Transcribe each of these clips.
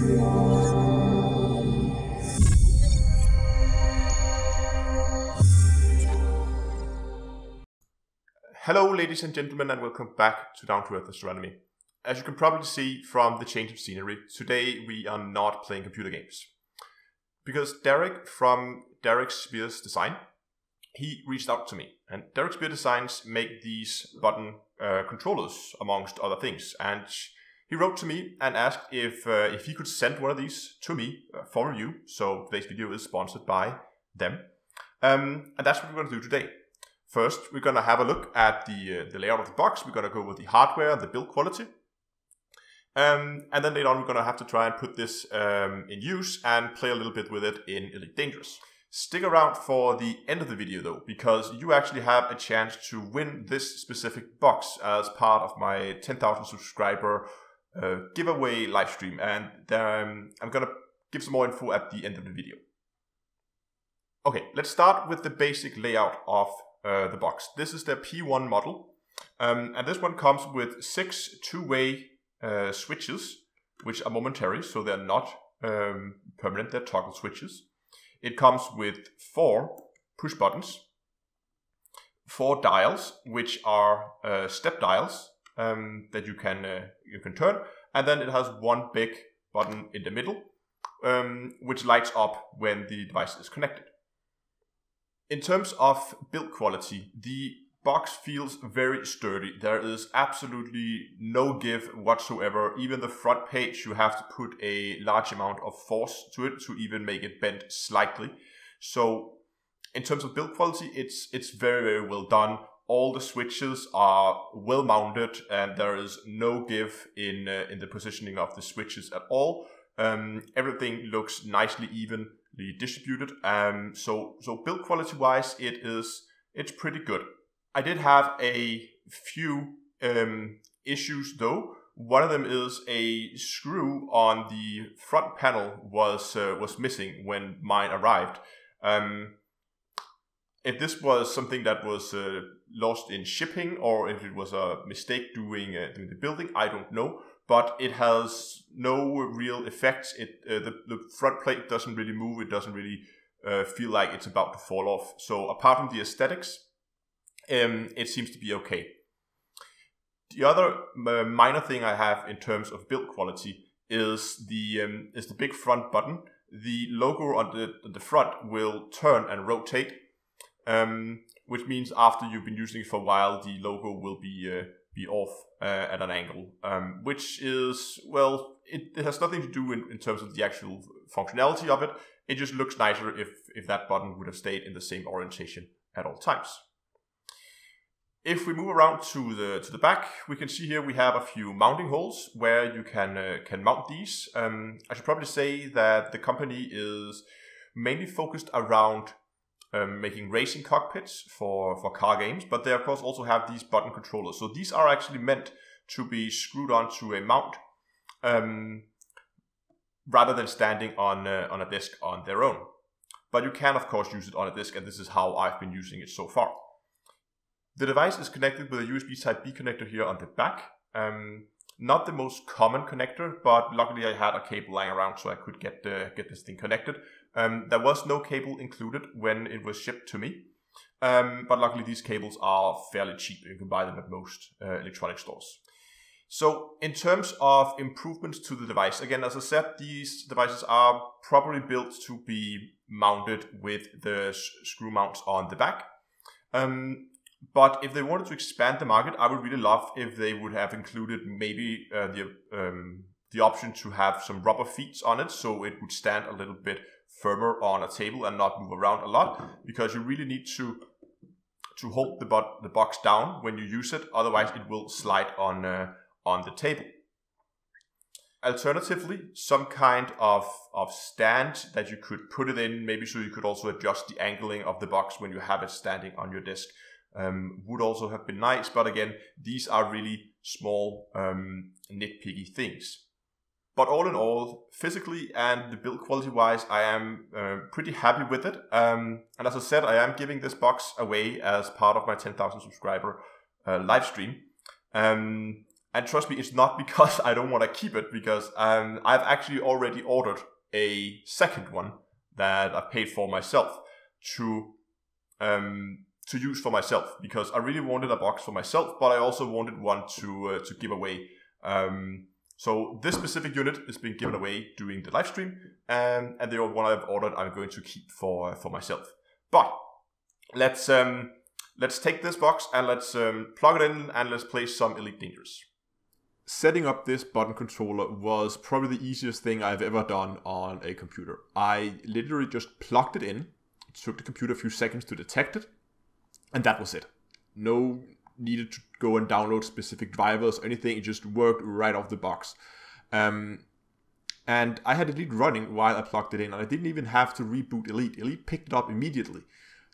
Hello ladies and gentlemen, and welcome back to Down to Earth Astronomy. As you can probably see from the change of scenery, today we are not playing computer games. Because Derek from Speare's Design, he reached out to me. And Derek Speare Designs make these button controllers, amongst other things. And he wrote to me and asked if he could send one of these to me for review. So today's video is sponsored by them. And that's what we're going to do today. First, we're going to have a look at the layout of the box. We're going to go with the hardware, the build quality. And then later on, we're going to have to try and put this in use and play a little bit with it in Elite Dangerous. Stick around for the end of the video though, because you actually have a chance to win this specific box as part of my 10,000 subscriber giveaway live stream. And I'm going to give some more info at the end of the video. Okay, let's start with the basic layout of the box. This is the P1 model, and this one comes with 6 two-way switches, which are momentary, so they're not permanent, they're toggle switches. It comes with 4 push buttons, 4 dials, which are step dials that you can turn, and then it has one big button in the middle, which lights up when the device is connected. In terms of build quality, the box feels very sturdy. There is absolutely no give whatsoever. Even the front page, you have to put a large amount of force to it to even make it bend slightly. So in terms of build quality, it's very, very well done. All the switches are well mounted and there is no give in the positioning of the switches at all. Everything looks nicely evenly distributed. So build quality wise, it's pretty good. I did have a few issues though. One of them is a screw on the front panel was missing when mine arrived. If this was something that was lost in shipping or if it was a mistake doing the building, I don't know. But it has no real effects. The front plate doesn't really move. It doesn't really feel like it's about to fall off. So apart from the aesthetics, it seems to be okay. The other minor thing I have in terms of build quality is the big front button. The logo on the front will turn and rotate, which means after you've been using it for a while, the logo will be off at an angle, which is, well, it has nothing to do in terms of the actual functionality of it. It just looks nicer if that button would have stayed in the same orientation at all times. If we move around to the back, we can see here we have a few mounting holes where you can mount these. I should probably say that the company is mainly focused around making racing cockpits for car games, but they of course also have these button controllers. So these are actually meant to be screwed onto a mount rather than standing on a disc on their own. But you can of course use it on a disc, and this is how I've been using it so far. The device is connected with a USB Type-B connector here on the back. Not the most common connector, but luckily I had a cable lying around so I could get this thing connected. There was no cable included when it was shipped to me, but luckily these cables are fairly cheap. You can buy them at most electronic stores. So in terms of improvements to the device, again, as I said, these devices are probably built to be mounted with the screw mounts on the back. But if they wanted to expand the market, I would really love if they would have included maybe the option to have some rubber feet on it, so it would stand a little bit firmer on a table and not move around a lot, because you really need to hold the box down when you use it, otherwise it will slide on the table. Alternatively, some kind of stand that you could put it in, maybe so you could also adjust the angling of the box when you have it standing on your desk. Would also have been nice, but again, these are really small nitpicky things. But all in all, physically and the build quality wise, I am pretty happy with it. And as I said, I am giving this box away as part of my 10,000 subscriber live stream. And trust me, it's not because I don't want to keep it, because I've actually already ordered a second one that I paid for myself to use for myself, because I really wanted a box for myself, but I also wanted one to give away. So this specific unit is being given away during the live stream, and the one I've ordered I'm going to keep for myself. But let's take this box and let's plug it in and let's play some Elite Dangerous. Setting up this button controller was probably the easiest thing I've ever done on a computer. I literally just plugged it in. It took the computer a few seconds to detect it, and that was it. No needed to go and download specific drivers or anything. It just worked right off the box. And I had Elite running while I plugged it in, and I didn't even have to reboot Elite. Elite picked it up immediately.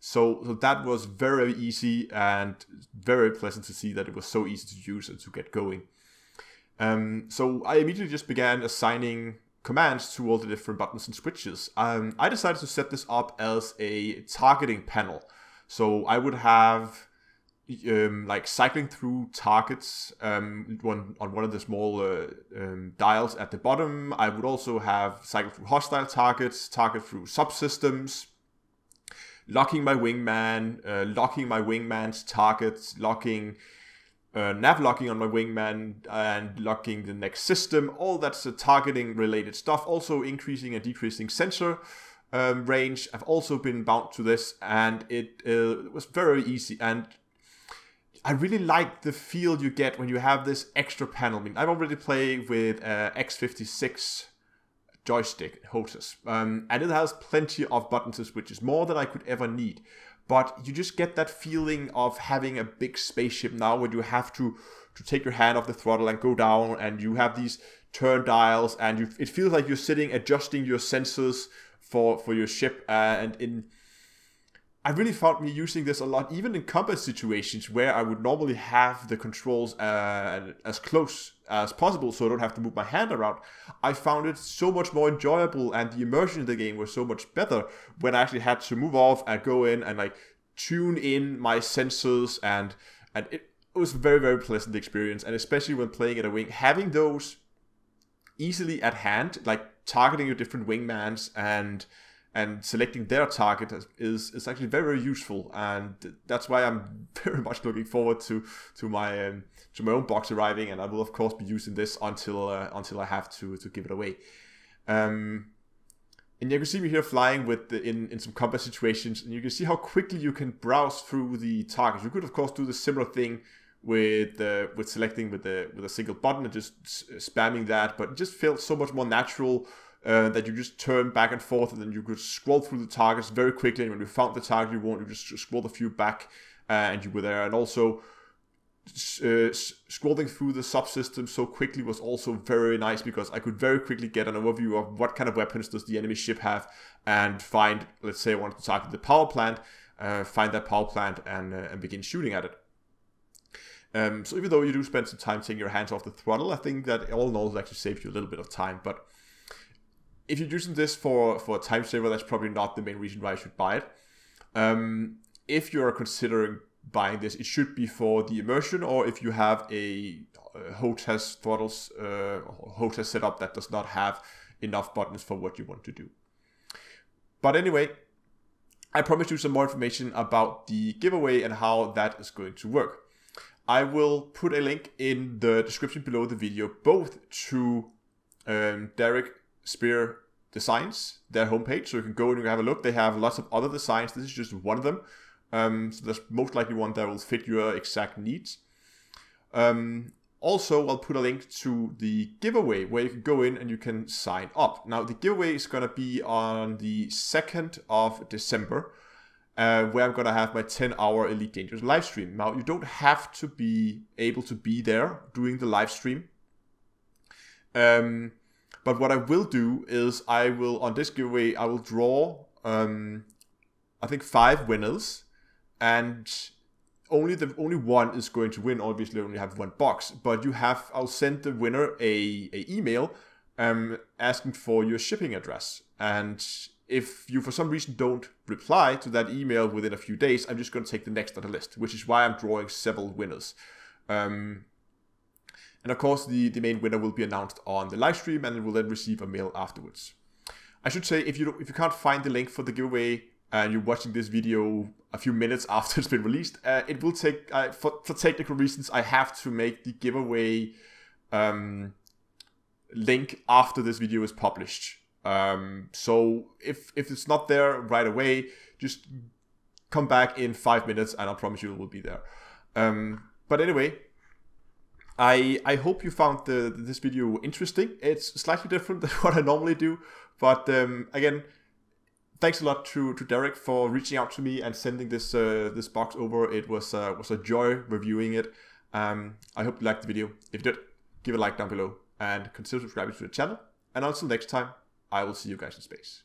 So that was very easy and very pleasant to see that it was so easy to use and to get going. So I immediately just began assigning commands to all the different buttons and switches. I decided to set this up as a targeting panel. So I would have like cycling through targets on one of the small dials at the bottom. I would also have cycle through hostile targets, target through subsystems, locking my wingman, locking my wingman's targets, locking nav locking on my wingman, and locking the next system. All that's targeting related stuff. Also increasing and decreasing sensor range. I've also been bound to this, and it was very easy. And I really like the feel you get when you have this extra panel. I mean, I've already played with X56 joystick HOTAS, and it has plenty of buttons and switches, more than I could ever need. But you just get that feeling of having a big spaceship now, where you have to take your hand off the throttle and go down, and you have these turn dials, and it feels like you're sitting adjusting your sensors for your ship. I really found me using this a lot, even in combat situations where I would normally have the controls as close as possible so I don't have to move my hand around. I found it so much more enjoyable, and the immersion in the game was so much better when I actually had to move off and go in and like tune in my sensors, and it was a very pleasant experience. And especially when playing at a wing, having those easily at hand, like targeting your different wingmans and selecting their target is actually very useful, and that's why I'm very much looking forward to my own box arriving, and I will of course be using this until I have to give it away. And you can see me here flying with in some combat situations, and you can see how quickly you can browse through the targets. You could of course do the similar thing with selecting with a single button and just spamming that, but it just felt so much more natural. That you just turn back and forth, and then you could scroll through the targets very quickly, and when you found the target you want, you just scroll a few back and you were there. And also scrolling through the subsystems so quickly was also very nice, because I could very quickly get an overview of what kind of weapons does the enemy ship have, and find, let's say I wanted to target the power plant, find that power plant and begin shooting at it. So even though you do spend some time taking your hands off the throttle, I think that all in all it actually saves you a little bit of time. But if you're using this for a time saver, that's probably not the main reason why you should buy it. If you're considering buying this, it should be for the immersion, or if you have a HOTAS throttles, HOTAS setup that does not have enough buttons for what you want to do. But anyway, I promised you some more information about the giveaway and how that is going to work. I will put a link in the description below the video, both to Derek Speare Designs, their homepage, so you can go and you can have a look. They have lots of other designs. This is just one of them. So there's most likely one that will fit your exact needs. Also, I'll put a link to the giveaway where you can go in and you can sign up. Now, the giveaway is going to be on the 2nd of December, where I'm going to have my 10-hour Elite Dangerous live stream. Now, you don't have to be able to be there doing the live stream. But what I will do is on this giveaway, I will draw, I think 5 winners, and only one is going to win. Obviously, I only have one box, but I'll send the winner a email asking for your shipping address. And if you for some reason don't reply to that email within a few days, I'm just going to take the next on the list, which is why I'm drawing several winners. And of course, the main winner will be announced on the live stream, and it will then receive a mail afterwards. I should say, if you can't find the link for the giveaway and you're watching this video a few minutes after it's been released, it will take, for technical reasons, I have to make the giveaway link after this video is published. So if it's not there right away, just come back in 5 minutes and I promise you it will be there. But anyway, I hope you found this video interesting. It's slightly different than what I normally do, but again, thanks a lot to Derek for reaching out to me and sending this box over. It was a joy reviewing it. I hope you liked the video. If you did, give it a like down below and consider subscribing to the channel. And until next time, I will see you guys in space.